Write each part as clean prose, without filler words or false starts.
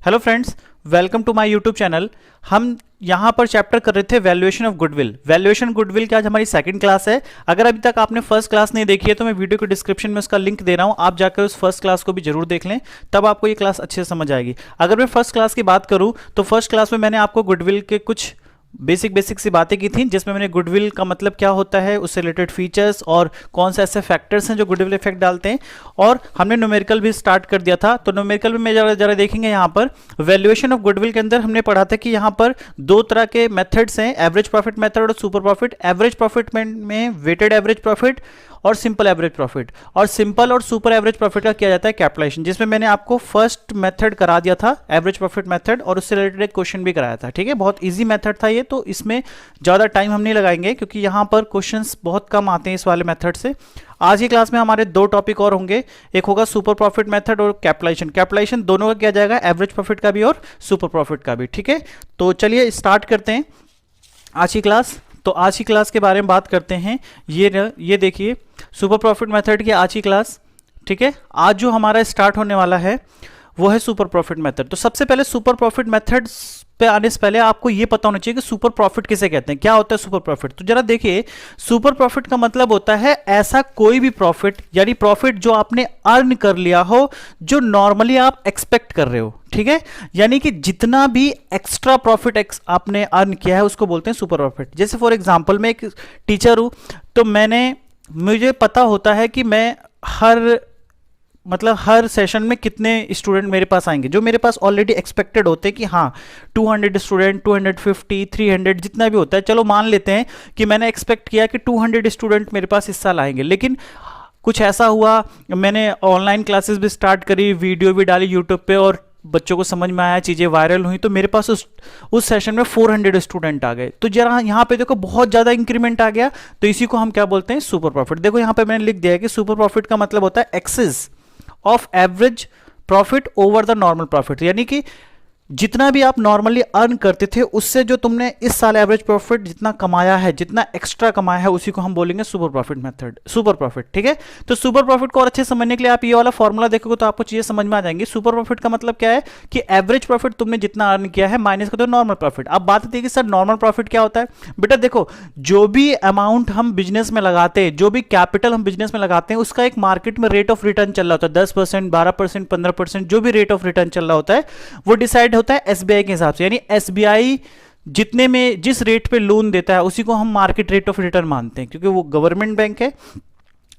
Hello friends, welcome to my YouTube channel. हम यहाँ पर चैप्टर कर रहे थे valuation of goodwill. Valuation goodwill की आज हमारी सेकंड क्लास है। अगर अभी तक आपने फर्स्ट क्लास नहीं देखी है तो मैं वीडियो के डिस्क्रिप्शन में उसका लिंक दे रहा हूँ, आप जाकर उस फर्स्ट क्लास को भी जरूर देख लें, तब आपको ये क्लास अच्छे से समझ आएगी। अगर मैं फर्स्ट क्लास की बात करूँ तो फर्स्ट क्लास में मैंने आपको गुडविल के कुछ बेसिक सी बातें की थी, जिसमें मैंने गुडविल का मतलब क्या होता है, उससे रिलेटेड फीचर्स और कौन से ऐसे फैक्टर्स हैं जो गुडविल इफेक्ट डालते हैं, और हमने न्यूमेरिकल भी स्टार्ट कर दिया था। तो न्यूमेरिकल में जरा देखेंगे यहाँ पर वैल्यूएशन ऑफ गुडविल के अंदर हमने पढ़ा था कि यहाँ पर दो तरह के मेथड्स हैं, एवरेज प्रॉफिट मेथड और सुपर प्रॉफिट। एवरेज प्रॉफिट में वेटेड एवरेज प्रॉफिट और सिंपल एवरेज प्रॉफिट, और सिंपल और सुपर एवरेज प्रॉफिट का किया जाता है कैपिटलाइजेशन, जिसमें मैंने आपको फर्स्ट मेथड करा दिया था एवरेज प्रॉफिट मेथड, और उससे रिलेटेड एक क्वेश्चन भी कराया था। ठीक है, बहुत इजी मेथड था ये, तो इसमें ज़्यादा टाइम हम नहीं लगाएंगे क्योंकि यहाँ पर क्वेश्चंस बहुत कम आते हैं इस वाले मेथड से। आज की क्लास में हमारे दो टॉपिक और होंगे, एक होगा सुपर प्रॉफिट मेथड और कैपिटलाइजेशन। कैपिटलाइजेशन दोनों का किया जाएगा, एवरेज प्रॉफिट का भी और सुपर प्रॉफिट का भी। ठीक है, तो चलिए स्टार्ट करते हैं आज की क्लास। तो आज की क्लास के बारे में बात करते हैं। ये देखिए सुपर प्रॉफिट मेथड की आज की क्लास। ठीक है, आज जो हमारा स्टार्ट होने वाला है वो है सुपर प्रॉफिट मेथड। तो सबसे पहले सुपर प्रॉफिट मेथड पे आने से पहले आपको ये पता होना चाहिए कि सुपर प्रॉफिट किसे कहते हैं, क्या होता है सुपर प्रॉफिट। तो जरा देखिए, सुपर प्रॉफिट का मतलब होता है ऐसा कोई भी प्रॉफिट, यानी प्रॉफिट जो आपने अर्न कर लिया हो, जो नॉर्मली आप एक्सपेक्ट कर रहे हो। ठीक है, यानी कि जितना भी एक्स्ट्रा प्रॉफिट आपने अर्न किया है उसको बोलते हैं सुपर प्रॉफिट। जैसे फॉर एग्जांपल मैं एक टीचर हूं, तो मुझे पता होता है कि मैं हर सेशन में कितने स्टूडेंट मेरे पास आएंगे, जो मेरे पास ऑलरेडी एक्सपेक्टेड होते हैं कि हाँ 200 स्टूडेंट, 250, 300 जितना भी होता है। चलो मान लेते हैं कि मैंने एक्सपेक्ट किया कि 200 स्टूडेंट मेरे पास इस साल आएंगे, लेकिन कुछ ऐसा हुआ, मैंने ऑनलाइन क्लासेस भी स्टार्ट करी, वीडियो भी डाली यूट्यूब पे, और बच्चों को समझ में आया, चीज़ें वायरल हुई, तो मेरे पास उस सेशन में 400 स्टूडेंट आ गए। तो जरा यहाँ पे देखो बहुत ज़्यादा इंक्रीमेंट आ गया, तो इसी को हम क्या बोलते हैं, सुपर प्रॉफिट। देखो यहाँ पे मैंने लिख दिया है कि सुपर प्रॉफिट का मतलब होता है excess of average profit over the normal profit, यानी कि जितना भी आप नॉर्मली अर्न करते थे उससे जो तुमने इस साल एवरेज प्रॉफिट जितना कमाया है, जितना एक्स्ट्रा कमाया है, उसी को हम बोलेंगे super profit method, super profit. ठीक है, तो सुपर प्रॉफिट को और अच्छे समझने के लिए आप ये वाला फॉर्मूला देखोगे तो आपको चीजें समझ में आ जाएंगी। सुपर प्रॉफिट का मतलब क्या है कि एवरेज प्रॉफिट तुमने जितना अर्न किया है माइनस कर दो नॉर्मल प्रॉफिट। अब बात आती है कि सर नॉर्मल प्रॉफिट क्या होता है। बेटा देखो, जो भी अमाउंट हम बिजनेस में लगाते हैं, जो भी कैपिटल हम बिजनेस में लगाते हैं, उसका एक मार्केट में रेट ऑफ रिटर्न चल रहा होता है, 10%, 12%, 15%, जो भी रेट ऑफ रिटर्न चल रहा होता है वो डिसाइड होता है एसबीआई के हिसाब से। यानी एसबीआई जितने में जिस रेट पे लोन देता है उसी को हम मार्केट रेट ऑफ रिटर्न मानते हैं, क्योंकि वो गवर्नमेंट बैंक है।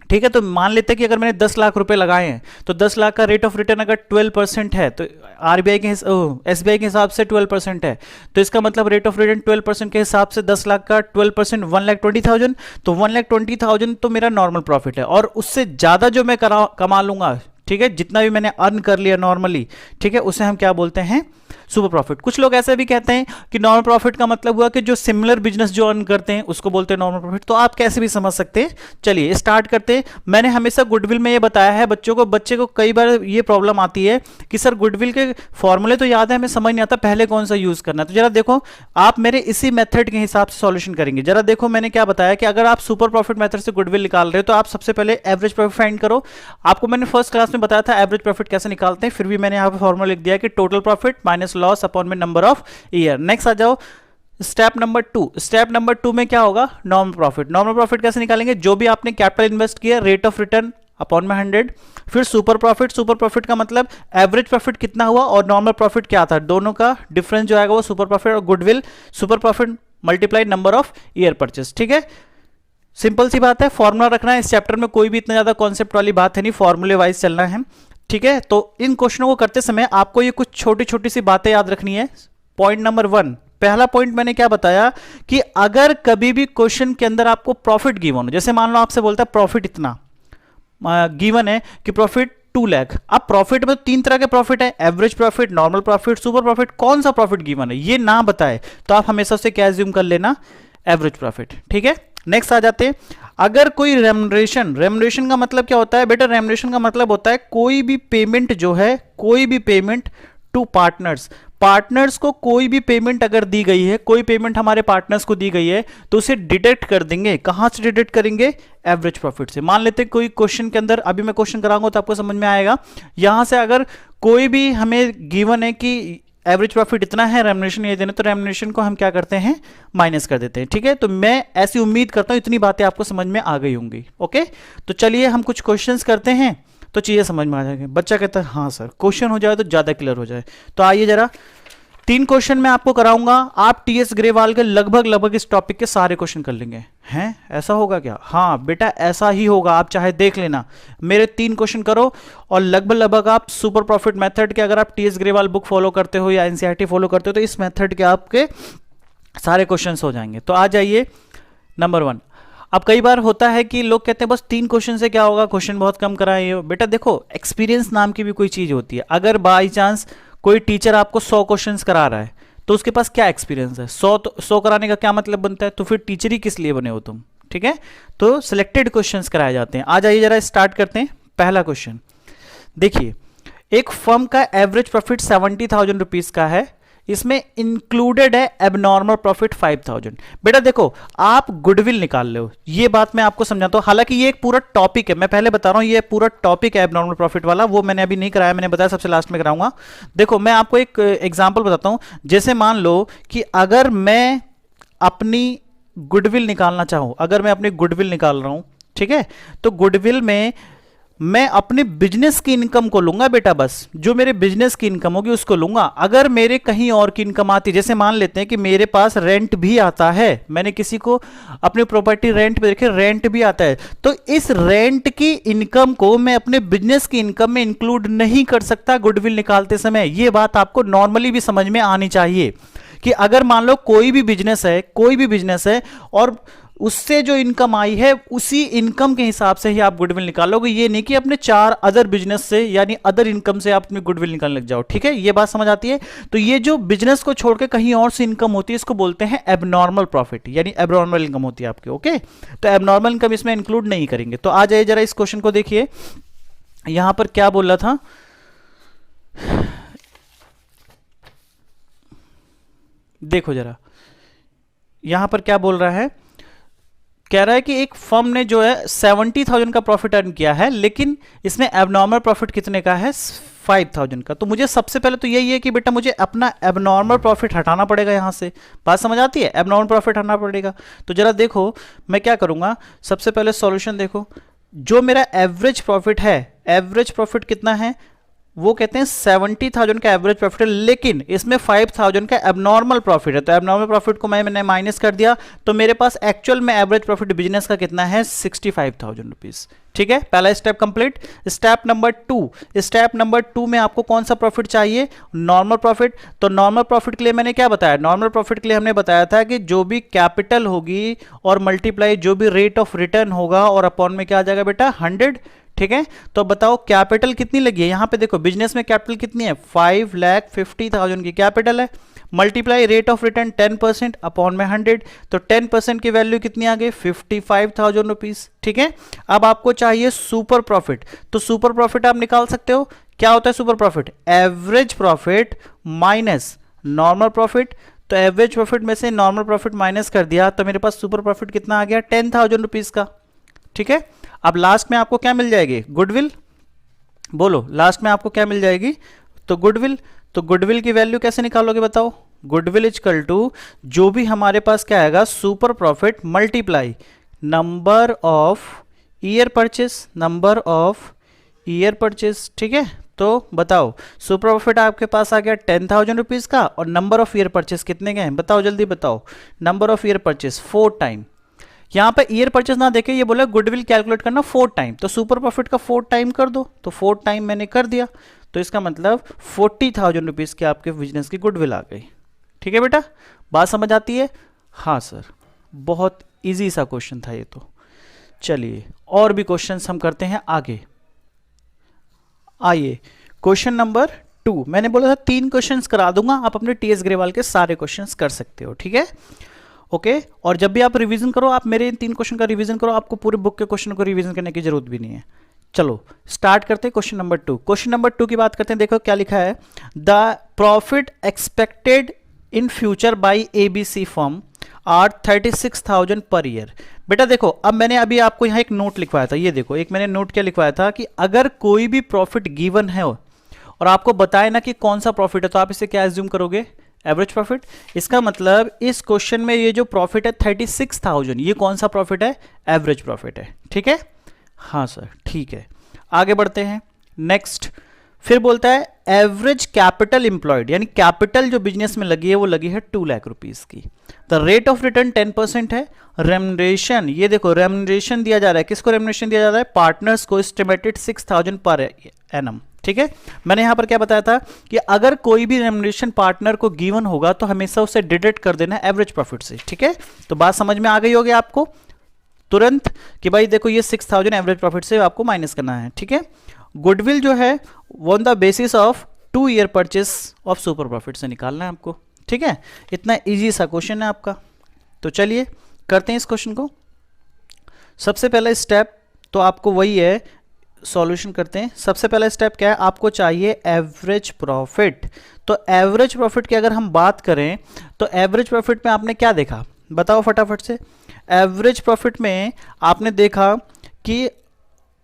ठीक है, तो मान लेते हैं कि अगर मैंने 10 लाख रुपए लगाए हैं तो 10 लाख का रेट ऑफ रिटर्न अगर 12% है, तो आरबीआई के एसबीआई के हिसाब से 12% है, तो इसका मतलब रेट ऑफ रिटर्न 12% के हिसाब से 10 लाख का 12% 1,20,000, तो 1,20,000 तो मेरा नॉर्मल प्रॉफिट है। और उससे ज्यादा जो मैं कमा लूंगा, ठीक है, जितना भी मैंने अर्न कर लिया नॉर्मली, ठीक है, उसे हम क्या बोलते हैं, सुपर प्रॉफिट। कुछ लोग ऐसे भी कहते हैं कि नॉर्मल प्रॉफिट का मतलब हुआ कि जो सिमिलर बिजनेस जो अर्न करते हैं उसको बोलते हैं नॉर्मल प्रॉफिट। तो आप कैसे भी समझ सकते हैं। चलिए स्टार्ट करते हैं। मैंने हमेशा गुडविल में ये बताया है बच्चे को कई बार ये प्रॉब्लम आती है कि सर गुडविल के फॉर्मूले तो याद है, हमें समझ नहीं आता पहले कौन सा यूज करना है। तो जरा देखो, आप मेरे इसी मेथड के हिसाब से सॉल्यूशन करेंगे। जरा देखो मैंने क्या बताया कि अगर आप सुपर प्रॉफिट मेथड से गुडविल निकाल रहे हो तो आप सबसे पहले एवरेज प्रॉफिट फाइंड करो। आपको मैंने फर्स्ट क्लास में बताया था एवरेज प्रॉफिट कैसे निकालते हैं, फिर भी मैंने यहाँ पर फॉर्मूला लिख दिया कि total profit minus loss upon में नंबर ऑफ ईयर। नेक्स्ट आ जाओ स्टेप नंबर 2। स्टेप नंबर 2 में क्या होगा, नॉर्मल प्रॉफिट। नॉर्मल प्रॉफिट कैसे निकालेंगे, जो भी आपने कैपिटल इन्वेस्ट किया रेट ऑफ रिटर्न अपॉन में 100। फिर सुपर प्रॉफिट। सुपर प्रॉफिट का मतलब एवरेज प्रॉफिट कितना हुआ और नॉर्मल प्रॉफिट क्या था, दोनों का डिफरेंस जो आएगा वो सुपर प्रॉफिट। और goodwill super profit multiply number of year purchase. ठीक है, सिंपल सी बात है, फॉर्मूला रखना है। इस चैप्टर में कोई भी इतना ज्यादा कॉन्सेप्ट वाली बात है नहीं, फॉर्मूले वाइज चलना है। ठीक है, तो इन क्वेश्चनों को करते समय आपको ये कुछ छोटी छोटी सी बातें याद रखनी है। पॉइंट नंबर 1, पहला पॉइंट मैंने क्या बताया कि अगर कभी भी क्वेश्चन के अंदर आपको प्रॉफिट गिवन हो, जैसे मान लो आपसे बोलता है प्रॉफिट इतना गिवन है कि प्रॉफिट 2 लाख। अब प्रॉफिट में 3 तरह के प्रॉफिट है, average profit, normal profit, super profit. कौन सा प्रॉफिट गिवन है ये ना बताए तो आप हमेशा से क्या एज्यूम कर लेना, एवरेज प्रॉफिट। ठीक है, नेक्स्ट आ जाते हैं। अगर कोई रेम्युनरेशन का मतलब क्या होता है बेटा, रेम्युनरेशन का मतलब होता है कोई भी पेमेंट जो है, कोई भी पेमेंट टू पार्टनर्स, पार्टनर्स को कोई भी पेमेंट अगर दी गई है, कोई पेमेंट हमारे पार्टनर्स को दी गई है, तो उसे डिडक्ट कर देंगे। कहां से डिडक्ट करेंगे? एवरेज प्रॉफिट से। मान लेते हैं कोई क्वेश्चन के अंदर, अभी मैं क्वेश्चन कराऊंगा तो आपको समझ में आएगा। यहां से अगर कोई भी हमें गिवन है कि एवरेज प्रॉफिट इतना है, रेम्युनरेशन ये देना, तो रेम्युनरेशन को हम क्या करते हैं? माइनस कर देते हैं। ठीक है, तो मैं ऐसी उम्मीद करता हूं इतनी बातें आपको समझ में आ गई होंगी। ओके, तो चलिए हम कुछ क्वेश्चंस करते हैं तो चीजें समझ में आ जाएंगे। बच्चा कहता है हाँ सर, क्वेश्चन हो जाए तो ज्यादा क्लियर हो जाए। तो आइए जरा 3 क्वेश्चन मैं आपको कराऊंगा, आप टीएस ग्रेवाल के लगभग इस टॉपिक के सारे क्वेश्चन कर लेंगे। हैं, ऐसा होगा क्या? हाँ बेटा ऐसा ही होगा, आप चाहे देख लेना। मेरे 3 क्वेश्चन करो और लगभग आप सुपर प्रॉफिट मेथड के, अगर आप टीएस ग्रेवाल बुक फॉलो करते हो या एनसीईआरटी फॉलो करते हो, तो इस मेथड के आपके सारे क्वेश्चन हो जाएंगे। तो आ जाइए नंबर 1। अब कई बार होता है कि लोग कहते हैं बस 3 क्वेश्चन से क्या होगा, क्वेश्चन बहुत कम कराए। बेटा देखो, एक्सपीरियंस नाम की भी कोई चीज होती है। अगर बाई चांस कोई टीचर आपको 100 क्वेश्चंस करा रहा है, तो उसके पास क्या एक्सपीरियंस है? 100 कराने का क्या मतलब बनता है? तो फिर टीचर ही किस लिए बने हो तुम? ठीक है, तो सिलेक्टेड क्वेश्चंस कराए जाते हैं। आ जाइए जरा स्टार्ट करते हैं। पहला क्वेश्चन देखिए, एक फर्म का एवरेज प्रॉफिट 70,000 रुपीज का है, इसमें इंक्लूडेड है एबनॉर्मल प्रॉफिट 5,000। बेटा देखो, आप गुडविल निकाल लो, ये बात मैं आपको समझाता हूं। हालांकि ये एक पूरा टॉपिक है, मैं पहले बता रहा हूं, ये पूरा टॉपिक है एबनॉर्मल प्रॉफिट वाला, वो मैंने अभी नहीं कराया, मैंने बताया सबसे लास्ट में कराऊंगा। देखो मैं आपको एक एग्जांपल बताता हूं। जैसे मान लो कि अगर मैं अपनी गुडविल निकालना चाहूं, अगर मैं अपनी गुडविल निकाल रहा हूं, ठीक है, तो गुडविल में मैं अपने बिजनेस की इनकम को लूंगा बेटा, बस जो मेरे बिजनेस की इनकम होगी उसको लूंगा। अगर मेरे कहीं और की इनकम आती, जैसे मान लेते हैं कि मेरे पास रेंट भी आता है, मैंने किसी को अपनी प्रॉपर्टी रेंट पे देखे, रेंट भी आता है, तो इस रेंट की इनकम को मैं अपने बिजनेस की इनकम में इंक्लूड नहीं कर सकता गुडविल निकालते समय। यह बात आपको नॉर्मली भी समझ में आनी चाहिए कि अगर मान लो कोई भी बिजनेस है और उससे जो इनकम आई है उसी इनकम के हिसाब से ही आप गुडविल निकालोगे। ये नहीं कि अपने 4 अदर बिजनेस से यानी अदर इनकम से आप अपनी गुडविल निकालने लग जाओ। ठीक है, ये बात समझ आती है? तो ये जो बिजनेस को छोड़ के कहीं और से इनकम होती है, इसको बोलते हैं एबनॉर्मल प्रॉफिट, यानी एबनॉर्मल इनकम होती है आपकी। ओके, तो एबनॉर्मल इनकम इसमें इंक्लूड नहीं करेंगे। तो आ जाइए जरा इस क्वेश्चन को देखिए, यहां पर क्या बोला था। देखो जरा यहां पर क्या बोल रहा है, कह रहा है कि एक फर्म ने जो है 70,000 का प्रॉफिट अर्न किया है, लेकिन इसमें एबनॉर्मल प्रॉफिट कितने का है? 5,000 का। तो मुझे सबसे पहले तो यही है कि बेटा मुझे अपना एबनॉर्मल प्रॉफिट हटाना पड़ेगा यहां से। बात समझ आती है? एबनॉर्मल प्रॉफिट हटाना पड़ेगा। तो जरा देखो मैं क्या करूंगा, सबसे पहले सॉल्यूशन देखो, जो मेरा एवरेज प्रॉफिट है, एवरेज प्रॉफिट कितना है? वो कहते हैं 70,000 का एवरेज प्रॉफिट है, लेकिन इसमें 5,000 का एबनॉर्मल प्रॉफिट है। तो एबनॉर्मल प्रॉफिट को मैंने माइनस कर दिया, तो मेरे पास एक्चुअल में एवरेज प्रॉफिट बिजनेस का कितना है? 65,000 रुपीज। ठीक है, पहला स्टेप कंप्लीट। स्टेप नंबर 2 में आपको कौन सा प्रॉफिट चाहिए? Normal profit. तो नॉर्मल प्रॉफिट के लिए मैंने क्या बताया? नॉर्मल प्रॉफिट के लिए हमने बताया था कि जो भी कैपिटल होगी और मल्टीप्लाई जो भी रेट ऑफ रिटर्न होगा और अपॉन में क्या आ जाएगा बेटा? 100। ठीक है, तो बताओ कैपिटल कितनी लगी है? यहां पे देखो बिजनेस में कैपिटल कितनी है? 5,50,000 की कैपिटल है, multiply rate of return 10% upon में 100, तो 10% की वैल्यू कितनी आ गई? 55,000 रुपीज। ठीक है, अब आपको चाहिए सुपर प्रॉफिट। तो सुपर प्रॉफिट आप निकाल सकते हो। क्या होता है super profit? Average profit minus normal profit. तो एवरेज प्रॉफिट में से नॉर्मल प्रॉफिट माइनस कर दिया, तो मेरे पास सुपर प्रॉफिट कितना आ गया? 10,000 रुपीज का। ठीक है, अब लास्ट में आपको क्या मिल जाएगी? गुडविल। बोलो लास्ट में आपको क्या मिल जाएगी? तो गुडविल। तो गुडविल की वैल्यू कैसे निकालोगे बताओ? गुडविल इक्वल टू जो भी हमारे पास क्या आएगा? Super profit multiply number of year purchase, number of year purchase. ठीक है, तो बताओ सुपर प्रॉफिट आपके पास आ गया 10,000 रुपीज का, और नंबर ऑफ ईयर परचेस कितने के हैं? बताओ जल्दी बताओ। Number of year purchase 4 time. यहां पे ईयर परचेस ना देखे, ये बोला गुडविल कैलकुलेट करना 4 टाइम, तो सुपर प्रॉफिट का 4 टाइम कर दो। तो 4 टाइम मैंने कर दिया, तो इसका मतलब 40,000 रुपीज के आपके बिजनेस की गुडविल आ गई। ठीक है बेटा, बात समझ आती है? हाँ सर, बहुत इजी सा क्वेश्चन था ये तो। चलिए और भी क्वेश्चंस हम करते हैं आगे। आइए क्वेश्चन नंबर 2। मैंने बोला था 3 क्वेश्चंस करा दूंगा, आप अपने टीएस ग्रेवाल के सारे क्वेश्चंस कर सकते हो। ठीक है, ओके। और जब भी आप रिवीजन करो, आप मेरे इन 3 क्वेश्चन का रिवीजन करो, आपको पूरे बुक के क्वेश्चन को रिवीजन करने की जरूरत भी नहीं है। चलो स्टार्ट करते हैं क्वेश्चन नंबर 2। क्वेश्चन नंबर 2 की बात करते हैं। देखो क्या लिखा है, the profit expected in future by ABC firm are 36,000 per year. बेटा देखो, अब मैंने अभी आपको यहाँ एक नोट लिखवाया था, ये देखो एक मैंने नोट क्या लिखवाया था कि अगर कोई भी प्रॉफिट गिवन है और आपको बताए ना कि कौन सा प्रॉफिट है, तो आप इसे क्या एज्यूम करोगे, एवरेज प्रॉफिट। इसका मतलब इस क्वेश्चन में ये जो प्रॉफिट है 36,000, ये कौन सा प्रॉफिट है, एवरेज प्रॉफिट है। ठीक है, हाँ सर ठीक है। आगे बढ़ते हैं नेक्स्ट। फिर बोलता है एवरेज कैपिटल एम्प्लॉयड, यानी कैपिटल जो बिजनेस में लगी है वो लगी है 2 लाख रुपीस की। द रेट ऑफ रिटर्न 10% है। रेम्युनरेशन, ये देखो रेम्युनरेशन दिया जा रहा है, किसको रेम्युनरेशन दिया जा रहा है, पार्टनर्स को, एस्टिमेटेड 6,000 पर एनम। ठीक है, मैंने यहां पर क्या बताया था कि अगर कोई भी रेम्युनरेशन पार्टनर को गिवन होगा तो हमेशा उसे डिडक्ट कर देना है एवरेज प्रॉफिट से। ठीक है, तो बात समझ में आ गई होगी आपको तुरंत कि भाई देखो ये 6,000 एवरेज प्रॉफिट से आपको माइनस करना है। ठीक है, गुडविल जो है on the basis of 2 year purchase of super profit से निकालना है आपको। ठीक है, इतना इजी सा क्वेश्चन है आपका। तो चलिए करते हैं इस क्वेश्चन को। सबसे पहला स्टेप तो आपको वही है, सॉल्यूशन करते हैं। सबसे पहला स्टेप क्या है, आपको चाहिए एवरेज प्रॉफिट। तो एवरेज प्रॉफिट की अगर हम बात करें तो एवरेज प्रॉफिट में आपने क्या देखा, बताओ फटाफट से। एवरेज प्रॉफिट में आपने देखा कि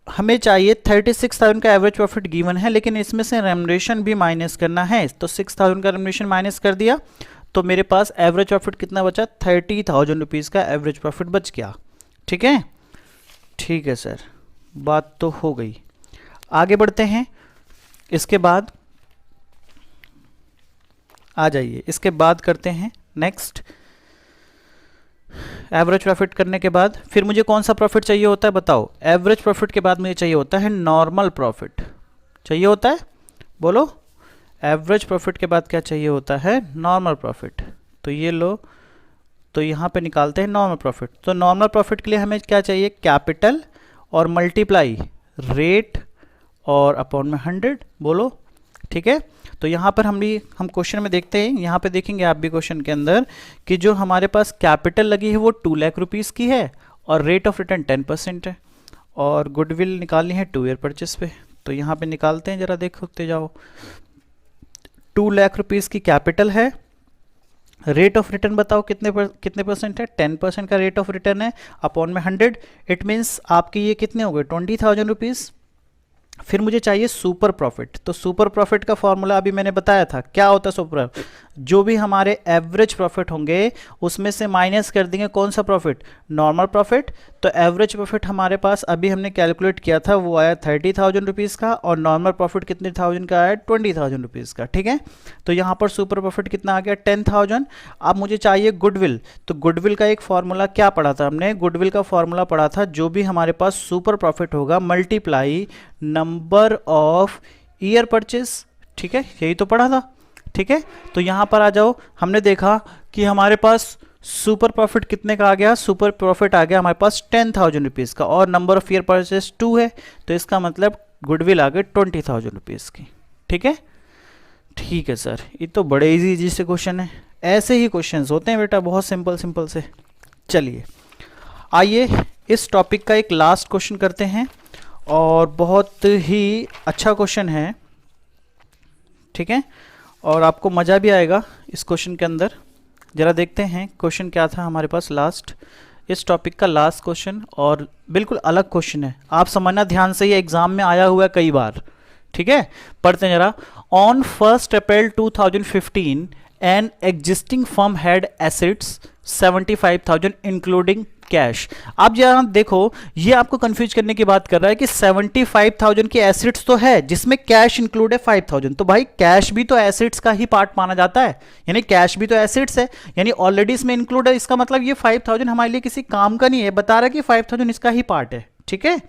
हमें चाहिए 36,000 का एवरेज प्रॉफिट गिवन है, लेकिन इसमें से रेम्युनरेशन भी माइनस करना है। तो 6,000 का रेम्युनरेशन माइनस कर दिया तो मेरे पास एवरेज प्रॉफिट कितना बचा, 30,000 रुपीज़ का एवरेज प्रॉफिट बच गया। ठीक है, ठीक है सर, बात तो हो गई। आगे बढ़ते हैं। इसके बाद आ जाइए, इसके बाद करते हैं नेक्स्ट। एवरेज प्रॉफिट करने के बाद फिर मुझे कौन सा प्रॉफिट चाहिए होता है, बताओ। एवरेज प्रॉफिट के बाद मुझे चाहिए होता है नॉर्मल प्रॉफिट। चाहिए होता है, बोलो। एवरेज प्रॉफिट के बाद क्या चाहिए होता है, नॉर्मल प्रॉफिट। तो ये लो, तो यहाँ पे निकालते हैं नॉर्मल प्रॉफिट। तो नॉर्मल प्रॉफिट के लिए हमें क्या चाहिए, कैपिटल और मल्टीप्लाई रेट और अपॉन में 100, बोलो। ठीक है, तो यहाँ पर हम क्वेश्चन में देखते हैं, यहाँ पे देखेंगे आप भी क्वेश्चन के अंदर कि जो हमारे पास कैपिटल लगी है वो 2 लाख रुपीज़ की है और रेट ऑफ रिटर्न 10% है और गुडविल निकालनी है 2 ईयर परचेस पे। तो यहाँ पे निकालते हैं, जरा देखते जाओ। 2 लाख रुपीज़ की कैपिटल है, रेट ऑफ रिटर्न बताओ कितने परसेंट है, 10% का रेट ऑफ रिटर्न है, अपॉन में 100। इट मीन्स आपके ये कितने हो गए, 20,000 रुपीज़। फिर मुझे चाहिए सुपर प्रॉफिट। तो सुपर प्रॉफिट का फॉर्मूला अभी मैंने बताया था, क्या होता है सुपर, जो भी हमारे एवरेज प्रॉफिट होंगे उसमें से माइनस कर देंगे कौन सा प्रॉफिट, नॉर्मल प्रॉफिट। तो एवरेज प्रॉफिट हमारे पास अभी हमने कैलकुलेट किया था वो आया 30,000 रुपीज़ का और नॉर्मल प्रॉफिट कितने थाउजेंड का आया, 20,000 रुपीज़ का। ठीक है, तो यहाँ पर सुपर प्रॉफिट कितना आ गया, 10,000। अब मुझे चाहिए गुडविल। तो गुडविल का एक फॉर्मूला क्या पढ़ा था हमने, गुडविल का फॉर्मूला पढ़ा था जो भी हमारे पास सुपर प्रॉफिट होगा multiply number of year purchase. ठीक है, यही तो पढ़ा था। ठीक है, तो यहां पर आ जाओ। हमने देखा कि हमारे पास सुपर प्रॉफिट कितने का आ गया, सुपर प्रॉफिट आ गया हमारे पास 10,000 रुपीज़ का और नंबर ऑफ ईयर परचेस 2 है, तो इसका मतलब गुडविल आ गए 20,000 रुपीज़ की। ठीक है, ठीक है सर, ये तो बड़े इजी से क्वेश्चन है। ऐसे ही क्वेश्चंस होते हैं बेटा, बहुत सिंपल से। चलिए आइए इस टॉपिक का एक लास्ट क्वेश्चन करते हैं और बहुत ही अच्छा क्वेश्चन है। ठीक है, और आपको मज़ा भी आएगा इस क्वेश्चन के अंदर। ज़रा देखते हैं क्वेश्चन क्या था हमारे पास लास्ट, इस टॉपिक का लास्ट क्वेश्चन, और बिल्कुल अलग क्वेश्चन है। आप समझना ध्यान से, ये एग्जाम में आया हुआ है कई बार। ठीक है, पढ़ते हैं जरा। On 1 April 2015 an existing firm had assets 75,000 including cash. आप जरा देखो, ये आपको कंफ्यूज करने की बात कर रहा है कि 75,000 की एसेट्स तो है जिसमें कैश इंक्लूड है 5,000। तो भाई कैश भी तो एसेट्स का ही पार्ट माना जाता है, यानी कैश भी तो एसेट्स है, यानी ऑलरेडी इसमें इंक्लूड है। इसका मतलब ये 5,000 हमारे लिए किसी काम का नहीं है, बता रहा है कि 5,000 इसका ही पार्ट है। ठीक है,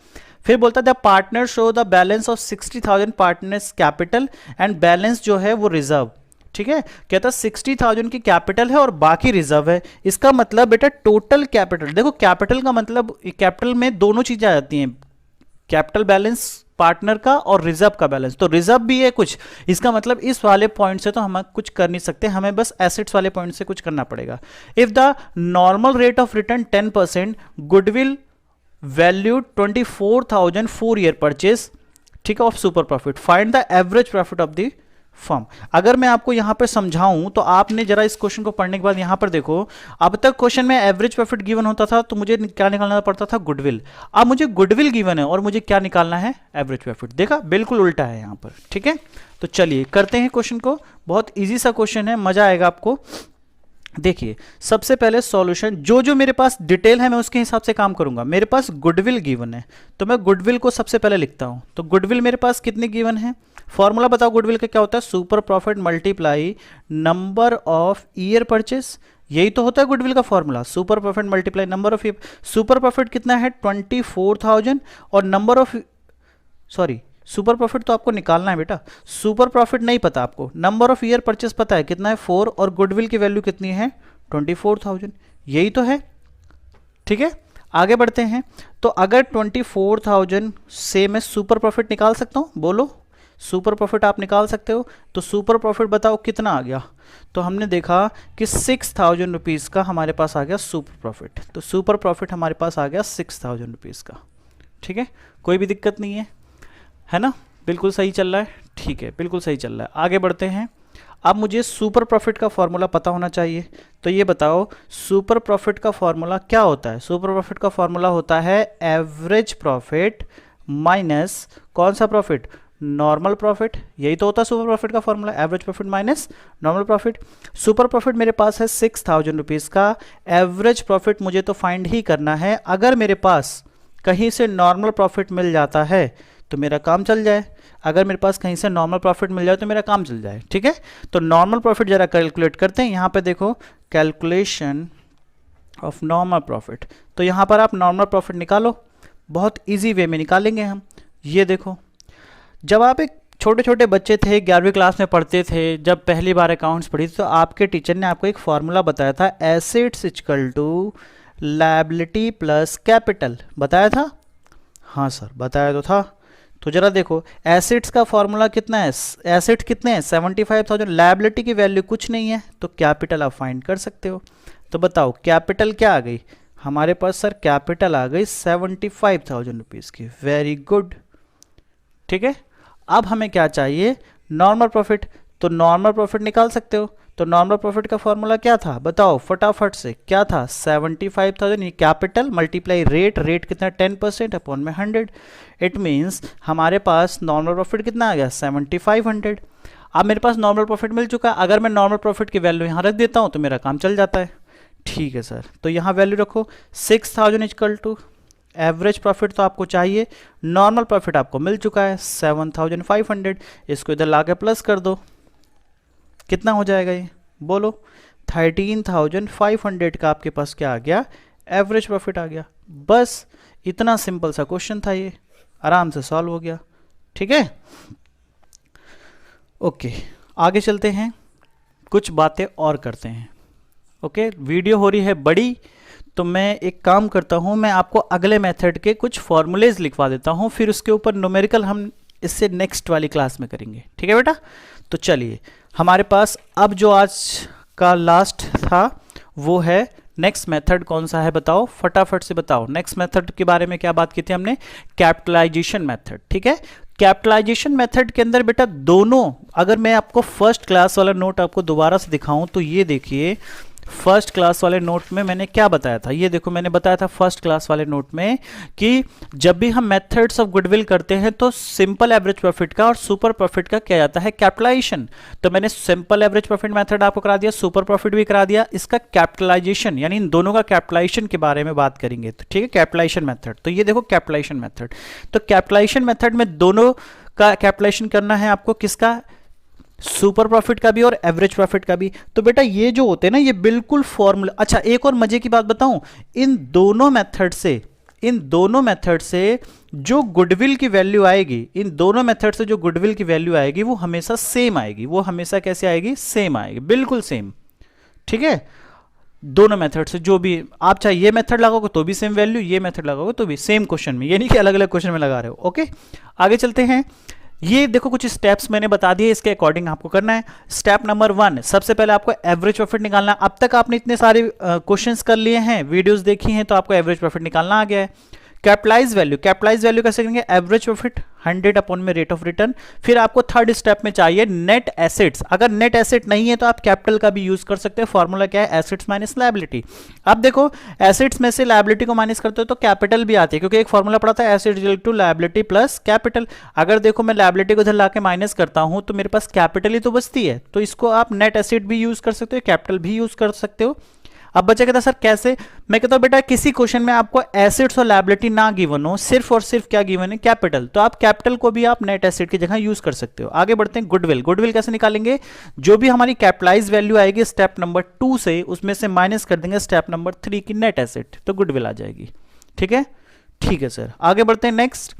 फिर बोलता है partner show the balance of 60,000 partners capital and balance जो है वो रिजर्व। ठीक है, कहता 60,000 की कैपिटल है और बाकी रिजर्व है। इसका मतलब बेटा टोटल कैपिटल, देखो कैपिटल का मतलब, कैपिटल में दोनों चीजें आ जाती हैं, कैपिटल बैलेंस पार्टनर का और रिजर्व का बैलेंस। तो रिजर्व भी है कुछ, इसका मतलब इस वाले पॉइंट से तो हम कुछ कर नहीं सकते, हमें बस एसेट्स वाले पॉइंट से कुछ करना पड़ेगा। If the normal rate of return 10%, goodwill value 24,000 4 year purchase, ठीक है, of super profit, find the average profit of the firm. अगर मैं आपको यहां पर समझाऊं तो आपने जरा इस क्वेश्चन को पढ़ने के बाद यहां पर देखो, अब तक क्वेश्चन में एवरेज प्रॉफिट गिवन होता था तो मुझे क्या निकालना पड़ता था, गुडविल। अब मुझे गुडविल गिवन है और मुझे क्या निकालना है, एवरेज प्रॉफिट। देखा, बिल्कुल उल्टा है यहां पर, ठीक है। तो चलिए करते हैं क्वेश्चन को, बहुत ईजी सा क्वेश्चन है, मजा आएगा आपको। देखिए सबसे पहले सॉल्यूशन, जो जो मेरे पास डिटेल है मैं उसके हिसाब से काम करूंगा। मेरे पास गुडविल गिवन है तो मैं गुडविल को सबसे पहले लिखता हूं। तो गुडविल मेरे पास कितनी गिवन है, फॉर्मूला बताओ गुडविल का क्या होता है, super profit multiply number of year purchase, यही तो होता है गुडविल का formula, super profit multiply number of year. Super profit कितना है 24,000 और number of, sorry super profit तो आपको निकालना है बेटा, सुपर प्रॉफिट नहीं पता आपको, नंबर ऑफ ईयर परचेस पता है कितना है 4 और गुडविल की वैल्यू कितनी है 24,000, यही तो है, ठीक है। आगे बढ़ते हैं, तो अगर 24,000 से मैं सुपर प्रॉफिट निकाल सकता हूं, बोलो सुपर प्रॉफिट आप निकाल सकते हो, तो सुपर प्रॉफिट बताओ कितना आ गया। तो हमने देखा कि 6,000 रुपीज़ का हमारे पास आ गया सुपर प्रॉफिट, तो सुपर प्रॉफिट हमारे पास आ गया 6,000 रुपीज़ का, ठीक है, कोई भी दिक्कत नहीं है ना, बिल्कुल सही चल रहा है, ठीक है, बिल्कुल सही चल रहा है। आगे बढ़ते हैं, अब मुझे सुपर प्रॉफिट का फॉर्मूला पता होना चाहिए, तो ये बताओ सुपर प्रॉफिट का फॉर्मूला क्या होता है। सुपर प्रॉफिट का फॉर्मूला होता है एवरेज प्रॉफिट माइनस कौन सा प्रॉफिट, नॉर्मल प्रॉफिट, यही तो होता है सुपर प्रॉफिट का formula, average profit minus normal profit. Super profit मेरे पास है 6,000 रुपीज़ का, एवरेज प्रॉफिट मुझे तो फाइंड ही करना है, अगर मेरे पास कहीं से नॉर्मल प्रॉफिट मिल जाता है तो मेरा काम चल जाए, अगर मेरे पास कहीं से नॉर्मल प्रॉफिट मिल जाए तो मेरा काम चल जाए, ठीक है। तो नॉर्मल प्रॉफिट जरा कैलकुलेट करते हैं, यहाँ पे देखो कैलकुलेशन ऑफ नॉर्मल प्रॉफिट, तो यहाँ पर आप नॉर्मल प्रॉफिट निकालो, बहुत इजी वे में निकालेंगे हम। ये देखो, जब आप एक छोटे छोटे बच्चे थे, 11वीं क्लास में पढ़ते थे, जब पहली बार अकाउंट्स पढ़ी थी, तो आपके टीचर ने आपको एक फॉर्मूला बताया था, assets equal to liability plus capital, बताया था, हाँ सर बताया तो था। तो जरा देखो एसेट्स का फॉर्मूला कितना है, एसेट कितने हैं 75,000, लायबिलिटी की वैल्यू कुछ नहीं है, तो कैपिटल आप फाइंड कर सकते हो। तो बताओ कैपिटल क्या आ गई हमारे पास, सर कैपिटल आ गई 75,000 रुपीज़ की, वेरी गुड, ठीक है। अब हमें क्या चाहिए, नॉर्मल प्रॉफिट, तो नॉर्मल प्रॉफिट निकाल सकते हो। तो नॉर्मल प्रॉफिट का फॉर्मूला क्या था बताओ फटाफट से, क्या था 75,000, ये कैपिटल मल्टीप्लाई रेट, रेट कितना 10% अपॉन में 100, इट मीन्स हमारे पास नॉर्मल प्रॉफिट कितना आ गया 7500। अब मेरे पास नॉर्मल प्रॉफिट मिल चुका है, अगर मैं नॉर्मल प्रॉफिट की वैल्यू यहाँ रख देता हूँ तो मेरा काम चल जाता है, ठीक है सर। तो यहाँ वैल्यू रखो 6,000 इक्वल टू एवरेज प्रॉफिट तो आपको चाहिए, नॉर्मल प्रॉफिट आपको मिल चुका है 7,500, इसको इधर ला के प्लस कर दो, कितना हो जाएगा ये बोलो, 13,500 का आपके पास क्या आ गया, एवरेज प्रॉफिट आ गया। बस इतना सिंपल सा क्वेश्चन था, ये आराम से सॉल्व हो गया, ठीक है। ओके आगे चलते हैं, कुछ बातें और करते हैं। ओके वीडियो हो रही है बड़ी, तो मैं एक काम करता हूं, मैं आपको अगले मेथड के कुछ फॉर्मूलेज लिखवा देता हूं, फिर उसके ऊपर न्यूमेरिकल हम इससे नेक्स्ट वाली क्लास में करेंगे, ठीक है बेटा। तो चलिए हमारे पास अब जो आज का लास्ट था वो है नेक्स्ट मेथड, कौन सा है बताओ फटाफट से बताओ। नेक्स्ट मेथड के बारे में क्या बात की थी हमने, कैपिटलाइजेशन मेथड, ठीक है। कैपिटलाइजेशन मेथड के अंदर बेटा दोनों, अगर मैं आपको फर्स्ट क्लास वाला नोट आपको दोबारा से दिखाऊं तो ये देखिए, फर्स्ट क्लास वाले नोट में मैंने क्या बताया था, ये देखो मैंने बताया था फर्स्ट क्लास वाले नोट में कि जब भी हम मेथड्स ऑफ गुडविल करते हैं तो सिंपल एवरेज प्रॉफिट का और सुपर प्रॉफिट का क्या जाता है कैपिटलाइजेशन। तो मैंने सिंपल एवरेज प्रॉफिट मेथड आपको करा दिया, सुपर प्रॉफिट भी करा दिया, इसका कैपिटलाइजेशन यानी इन दोनों का कैपिटलाइजेशन के बारे में बात करेंगे, तो ठीक है कैपिटलाइजेशन मेथड। तो ये देखो कैपिटलाइजेशन मेथड, तो कैपिटलाइजेशन मेथड में दोनों का कैपिटलाइजेशन करना है आपको, किसका, सुपर प्रॉफिट का भी और एवरेज प्रॉफिट का भी। तो बेटा ये जो होते हैं ना ये बिल्कुल फॉर्मूला, अच्छा एक और मजे की बात बताऊं, इन दोनों मेथड से जो गुडविल की वैल्यू आएगी, इन दोनों मेथड से जो गुडविल की वैल्यू आएगी वो हमेशा सेम आएगी, वो हमेशा कैसे आएगी, सेम आएगी, बिल्कुल सेम, ठीक है। दोनों मेथड से जो भी आप चाहे ये मेथड लगाओगे तो भी सेम वैल्यू, ये मेथड लगाओगे तो भी सेम क्वेश्चन में, ये नहीं कि अलग अलग क्वेश्चन में लगा रहे हो। ओके आगे चलते हैं, ये देखो कुछ स्टेप्स मैंने बता दिए, इसके अकॉर्डिंग आपको करना है। स्टेप नंबर 1, सबसे पहले आपको एवरेज प्रॉफिट निकालना है। अब तक आपने इतने सारे क्वेश्चंस कर लिए हैं, वीडियोस देखी हैं, तो आपको एवरेज प्रॉफिट निकालना आ गया है। कैपिटलाइज वैल्यू कैसे करेंगे, एवरेज प्रॉफिट 100 अपॉन में रेट ऑफ रिटर्न। फिर आपको थर्ड स्टेप में चाहिए नेट एसेट्स। अगर नेट एसेट नहीं है तो आप कैपिटल का भी यूज कर सकते हैं। फॉर्मूला क्या है, एसेट्स माइनस लायबिलिटी। अब देखो एसेट्स में से लायबिलिटी को माइनस करते हो तो कैपिटल भी आती है, क्योंकि एक फॉर्मूला पड़ा था asset equal to liability plus capital. अगर देखो मैं लायबिलिटी को इधर लाके माइनस करता हूं तो मेरे पास कैपिटल ही तो बचती है, तो इसको आप नेट एसेट भी यूज कर सकते हो, कैपिटल भी यूज कर सकते हो। अब बच्चा कहता सर कैसे, मैं कहता हूं बेटा किसी क्वेश्चन में आपको एसेट्स और लायबिलिटी ना गिवन हो, सिर्फ और सिर्फ क्या गिवन है, कैपिटल, तो आप कैपिटल को भी आप नेट एसेट की जगह यूज कर सकते हो। आगे बढ़ते हैं, गुडविल कैसे निकालेंगे, जो भी हमारी कैपिटलाइज वैल्यू आएगी स्टेप नंबर 2 से, उसमें से माइनस कर देंगे स्टेप नंबर 3 की नेट एसेट, तो गुडविल आ जाएगी। ठीक है सर। आगे बढ़ते हैं next,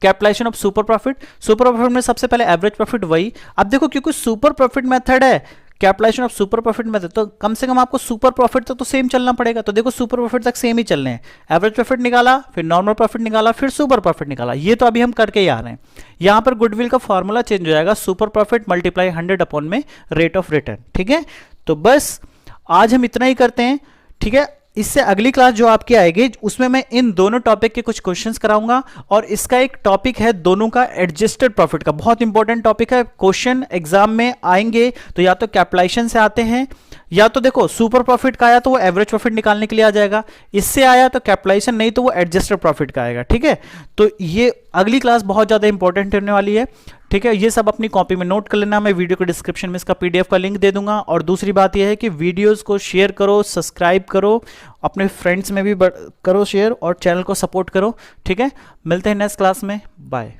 capitalization of super profit में सबसे पहले एवरेज प्रॉफिट वही। अब देखो क्योंकि सुपर प्रॉफिट मेथड है, capitalization of super profit method, तो कम से कम आपको सुपर प्रॉफिट तक तो सेम चलना पड़ेगा। तो देखो सुपर प्रॉफिट तक सेम ही चलने हैं, एवरेज प्रॉफिट निकाला, फिर नॉर्मल प्रॉफिट निकाला, फिर सुपर प्रॉफिट निकाला, ये तो अभी हम करके ही आ रहे हैं। यहां पर गुडविल का फॉर्मूला चेंज हो जाएगा, सुपर प्रॉफिट मल्टीप्लाई 100 अपॉन में रेट ऑफ रिटर्न। ठीक है, तो बस आज हम इतना ही करते हैं। ठीक है, इससे अगली क्लास जो आपकी आएगी उसमें मैं इन दोनों टॉपिक के कुछ क्वेश्चंस कराऊंगा, और इसका एक टॉपिक है दोनों का एडजस्टेड प्रॉफिट का, बहुत इंपॉर्टेंट टॉपिक है। क्वेश्चन एग्जाम में आएंगे तो या तो कैपिटलाइजेशन से आते हैं, या तो देखो सुपर प्रॉफिट का आया तो वो एवरेज प्रॉफिट निकालने के लिए आ जाएगा, इससे आया तो कैपिटलाइजेशन, नहीं तो वो एडजस्टेड प्रॉफिट का आएगा। ठीक है, तो ये अगली क्लास बहुत ज्यादा इंपॉर्टेंट होने वाली है। ठीक है, ये सब अपनी कॉपी में नोट कर लेना, मैं वीडियो के डिस्क्रिप्शन में इसका पीडीएफ का लिंक दे दूंगा। और दूसरी बात यह है कि वीडियोस को शेयर करो, सब्सक्राइब करो, अपने फ्रेंड्स में भी करो शेयर, और चैनल को सपोर्ट करो। ठीक है, मिलते हैं नेक्स्ट क्लास में, बाय।